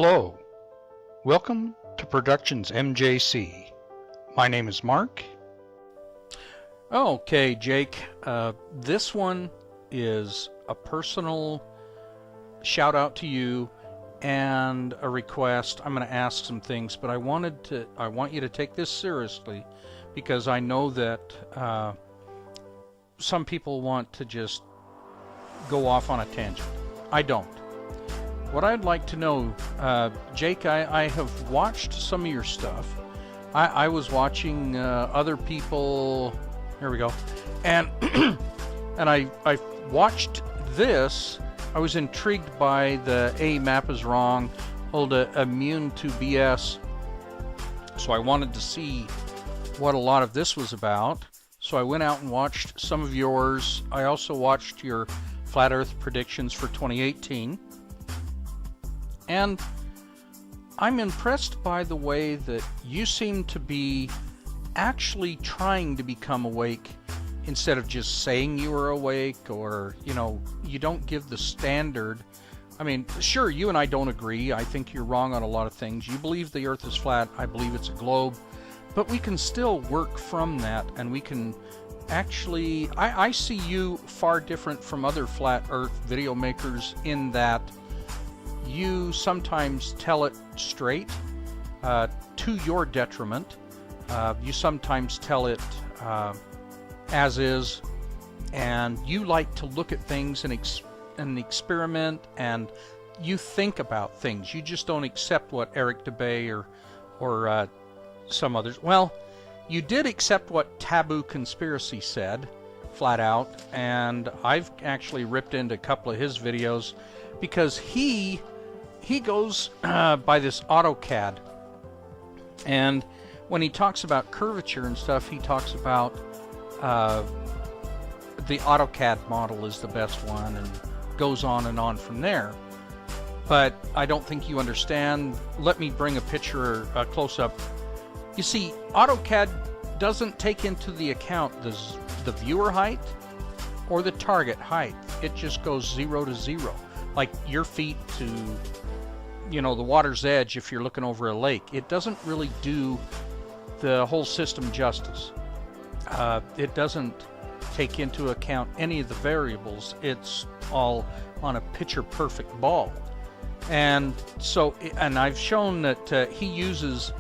Hello, welcome to Productions MJC. My name is Mark. Okay, Jake, this one is a personal shout out to you and a request. I'm going to ask some things, but I want you to take this seriously because I know that some people want to just go off on a tangent. I don't. What I'd like to know, Jake, I have watched some of your stuff. I was watching other people. Here we go, and and I watched this. I was intrigued by the map is wrong, immune to BS. So I wanted to see what a lot of this was about. So I went out and watched some of yours. I also watched your Flat Earth predictions for 2018. And I'm impressed by the way that you seem to be actually trying to become awake instead of just saying you were awake, or, you know, you don't give the standard. I mean, sure, you and I don't agree. I think you're wrong on a lot of things. You believe the Earth is flat. I believe it's a globe. But we can still work from that, and we can actually... I see you far different from other flat Earth video makers in that you sometimes tell it straight, to your detriment. You sometimes tell it as is, and you like to look at things and experiment, and you think about things. You just don't accept what Eric DeBay or some others. Well, you did accept what Taboo Conspiracy said, flat out, and I've actually ripped into a couple of his videos because he goes by this AutoCAD, and when he talks about curvature and stuff, he talks about the AutoCAD model is the best one, and goes on and on from there. But I don't think you understand. Let me bring a picture, a close-up. You see, AutoCAD doesn't take into the account the viewer height or the target height. It just goes 0 to 0, like your feet to, you know, the water's edge if you're looking over a lake. It doesn't really do the whole system justice. It doesn't take into account any of the variables. It's all on a picture perfect ball. And so, and I've shown that he uses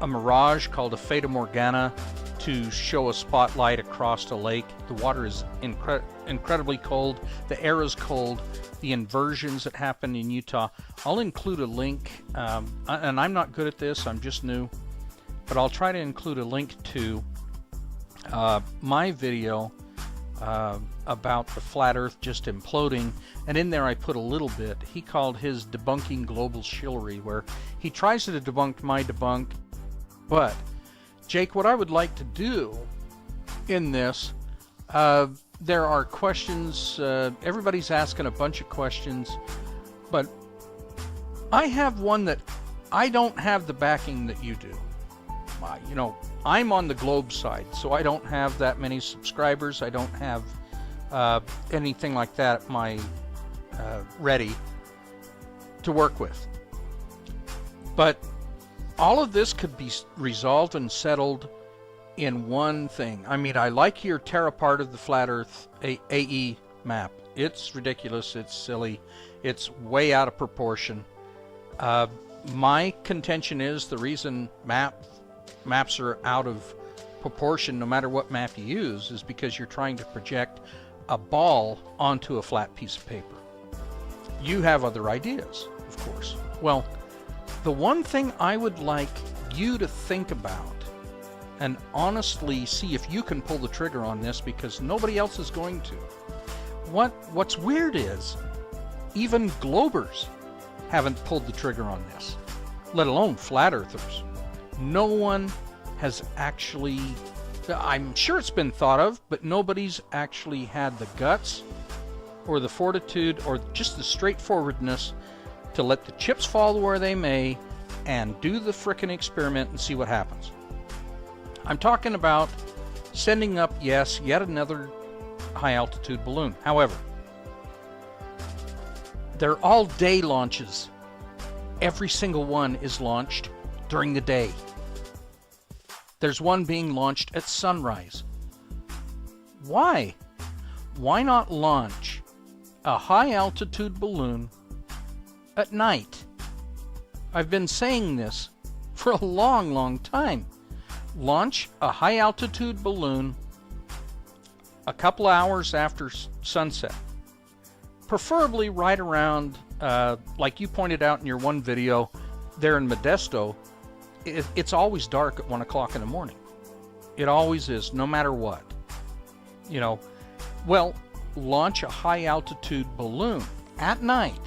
a mirage called a Fata Morgana to show a spotlight across a lake. The water is incredibly cold. The air is cold. The inversions that happen in Utah. I'll include a link, and I'm not good at this, I'm just new, but I'll try to include a link to my video about the flat earth just imploding, and in there I put a little bit. He called his debunking global chivalry, where he tries to debunk my debunk. But Jake, what I would like to do in this, there are questions, everybody's asking a bunch of questions, but I have one that I don't have the backing that you do. You know, I'm on the globe side, so I don't have that many subscribers. I don't have anything like that at my ready to work with. But all of this could be resolved and settled in one thing. I mean, I like your tear apart of the flat earth AE map. It's ridiculous, it's silly, it's way out of proportion. My contention is the reason maps are out of proportion, no matter what map you use, is because you're trying to project a ball onto a flat piece of paper. You have other ideas, of course. Well, the one thing I would like you to think about and honestly see if you can pull the trigger on this, because nobody else is going to. What's weird is even globers haven't pulled the trigger on this, let alone flat earthers. No one has actually, I'm sure it's been thought of, but nobody's actually had the guts or the fortitude or just the straightforwardness to let the chips fall where they may and do the frickin' experiment and see what happens. I'm talking about sending up, yes, yet another high altitude balloon. However, they're all day launches. every single one is launched during the day. There's one being launched at sunrise. Why? Why not launch a high-altitude balloon at night? I've been saying this for a long, long time. Launch a high-altitude balloon a couple hours after sunset. Preferably right around, like you pointed out in your one video there in Modesto, it's always dark at 1 o'clock in the morning. It always is, no matter what. You know, well, launch a high-altitude balloon at night,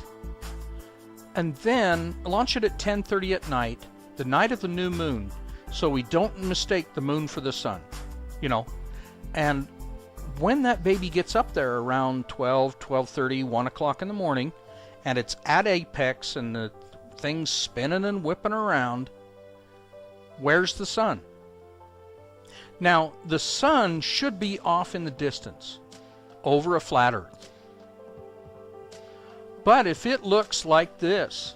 and then launch it at 10:30 at night, the night of the new moon, so we don't mistake the moon for the sun, you know. And when that baby gets up there around 12, 12:30, 1 o'clock in the morning, and it's at apex and the thing's spinning and whipping around, where's the sun? Now, the sun should be off in the distance, over a flat Earth. But if it looks like this,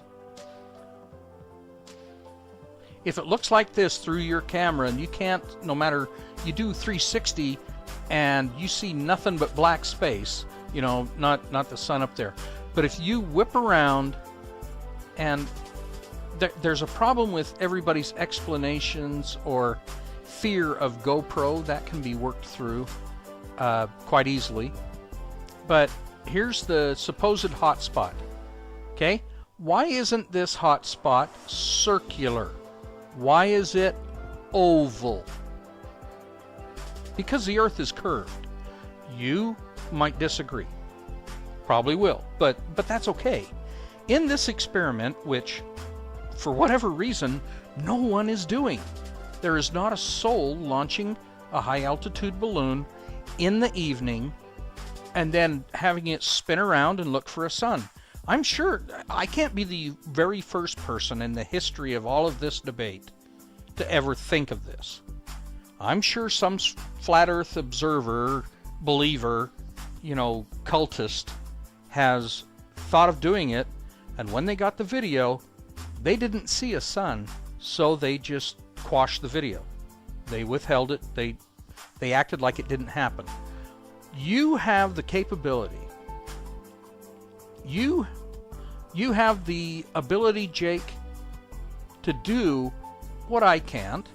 through your camera, and you can't, no matter, you do 360 and you see nothing but black space, you know, not the sun up there. But if you whip around, and there's a problem with everybody's explanations or fear of GoPro, that can be worked through quite easily. But here's the supposed hot spot. Okay, why isn't this hot spot circular? Why is it oval? Because the Earth is curved. You might disagree. Probably will, but that's okay. In this experiment, which for whatever reason no one is doing, there is not a soul launching a high-altitude balloon in the evening and then having it spin around and look for a sun. I'm sure I can't be the very first person in the history of all of this debate to ever think of this. I'm sure some flat earth observer, believer, you know, cultist has thought of doing it, and when they got the video, they didn't see a sun, so they just quashed the video. They withheld it. They acted like it didn't happen. You have the capability. You have the ability, Jake, to do what I can't,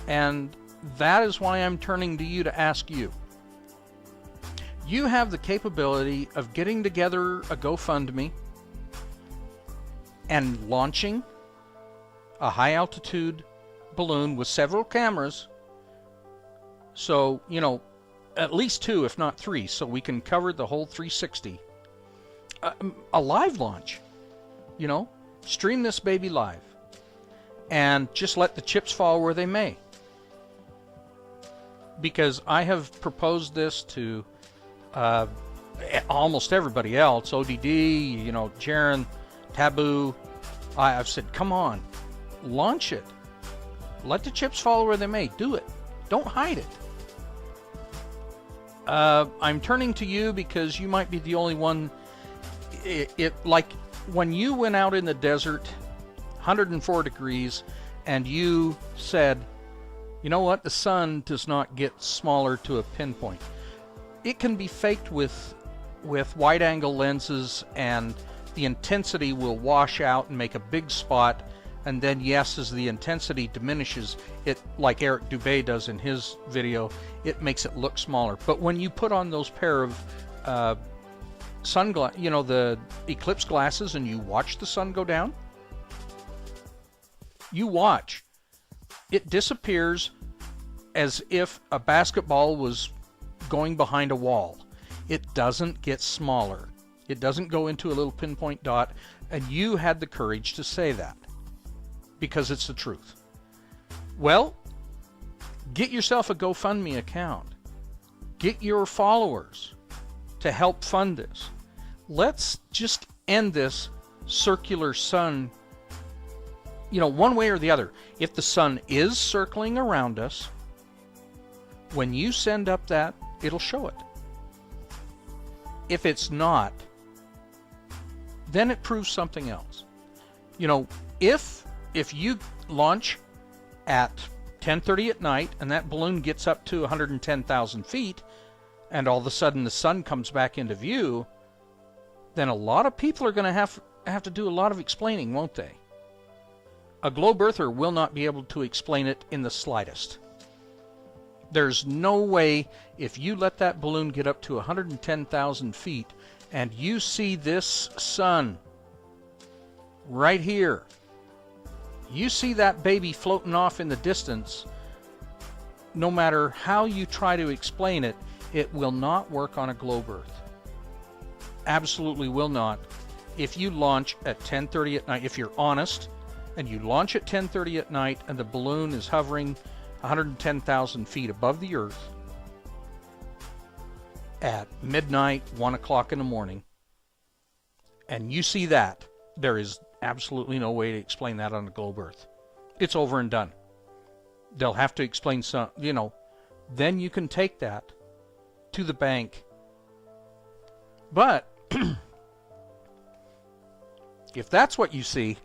and that is why I'm turning to you to ask you. You have the capability of getting together a GoFundMe and launching a high-altitude balloon with several cameras, so, you know, at least 2, if not 3, so we can cover the whole 360. A live launch, you know, stream this baby live, and just let the chips fall where they may. Because I have proposed this to almost everybody else, ODD, you know, Jaron, Taboo. I've said, come on, launch it. Let the chips fall where they may. Do it. Don't hide it. I'm turning to you because you might be the only one. Like when you went out in the desert, 104 degrees, and you said, you know what, the sun does not get smaller to a pinpoint. It can be faked with wide-angle lenses, and the intensity will wash out and make a big spot, and then yes, as the intensity diminishes, it, like Eric Dubé does in his video, it makes it look smaller. But when you put on those pair of sunglasses, you know, the eclipse glasses, and you watch the sun go down, you watch. It disappears as if a basketball was going behind a wall. It doesn't get smaller. It doesn't go into a little pinpoint dot, and you had the courage to say that because it's the truth. Well, get yourself a GoFundMe account. Get your followers to help fund this. Let's just end this circular sun, you know, one way or the other. If the sun is circling around us, when you send up that, it'll show it. If it's not, then it proves something else. You know, if you launch at 10:30 at night and that balloon gets up to 110,000 feet and all of a sudden the sun comes back into view, then a lot of people are going to have to do a lot of explaining, won't they? A globe earther will not be able to explain it in the slightest. There's no way, if you let that balloon get up to 110,000 feet and you see this sun right here, you see that baby floating off in the distance, no matter how you try to explain it, it will not work on a globe earth. Absolutely will not. If you launch at 10:30 at night, if you're honest, and you launch at 10:30 at night and the balloon is hovering 110,000 feet above the earth at midnight, 1 o'clock in the morning, and you see that, there is absolutely no way to explain that on a globe earth. It's over and done. They'll have to explain some, you know, then you can take that to the bank. But if that's what you see,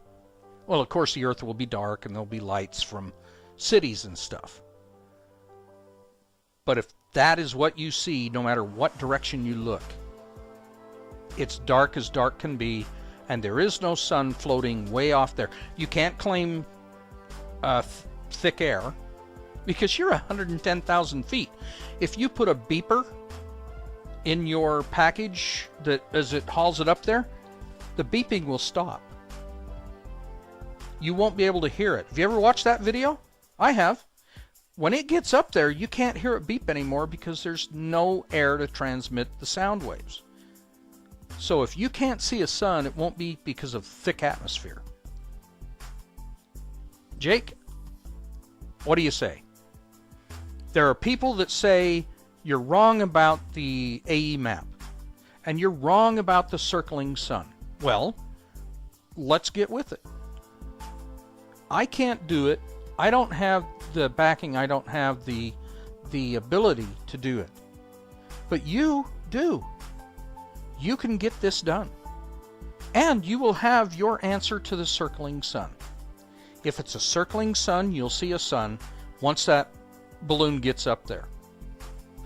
well, of course the earth will be dark and there'll be lights from cities and stuff. But if that is what you see, no matter what direction you look, it's dark as dark can be, and there is no sun floating way off there. You can't claim thick air because you're 110,000 feet. If you put a beeper in your package that as it hauls it up there, the beeping will stop. You won't be able to hear it. Have you ever watched that video? I have. When it gets up there, you can't hear it beep anymore because there's no air to transmit the sound waves. So if you can't see a sun, it won't be because of thick atmosphere. Jake, what do you say? There are people that say you're wrong about the AE map and you're wrong about the circling sun. Well, let's get with it. I can't do it. I don't have the backing. I don't have the ability to do it. But you do. You can get this done. And you will have your answer to the circling sun. If it's a circling sun, you'll see a sun once that balloon gets up there.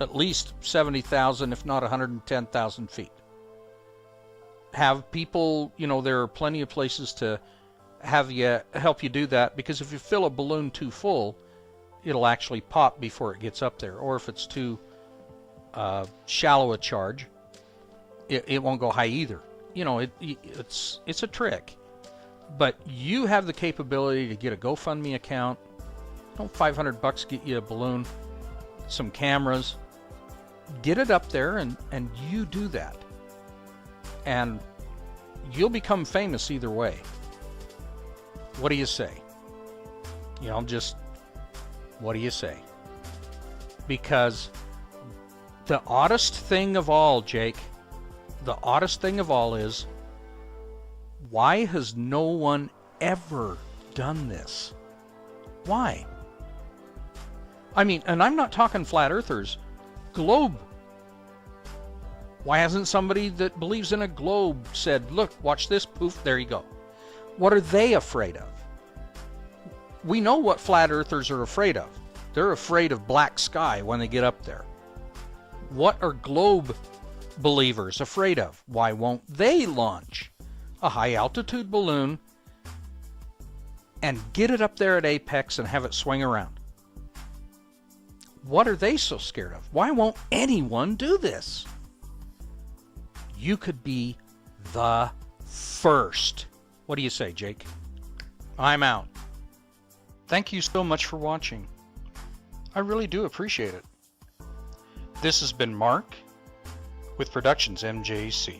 At least 70,000, if not 110,000 feet. Have people, you know, there are plenty of places to have you help you do that, because if you fill a balloon too full, it'll actually pop before it gets up there. Or if it's too shallow a charge, it won't go high either. You know, it's a trick. But you have the capability to get a GoFundMe account. Don't $500 get you a balloon, some cameras, get it up there, and you do that. And you'll become famous either way. What do you say? You know, what do you say? Because the oddest thing of all, Jake, the oddest thing of all is, why has no one ever done this? Why? I mean, and I'm not talking flat earthers, globe. Why hasn't somebody that believes in a globe said, look, watch this, poof, there you go. What are they afraid of? We know what flat earthers are afraid of. They're afraid of black sky when they get up there. What are globe believers afraid of? Why won't they launch a high altitude balloon and get it up there at apex and have it swing around? What are they so scared of? Why won't anyone do this? You could be the first. What do you say, Jake? I'm out. Thank you so much for watching. I really do appreciate it. This has been Mark with Productions MJC.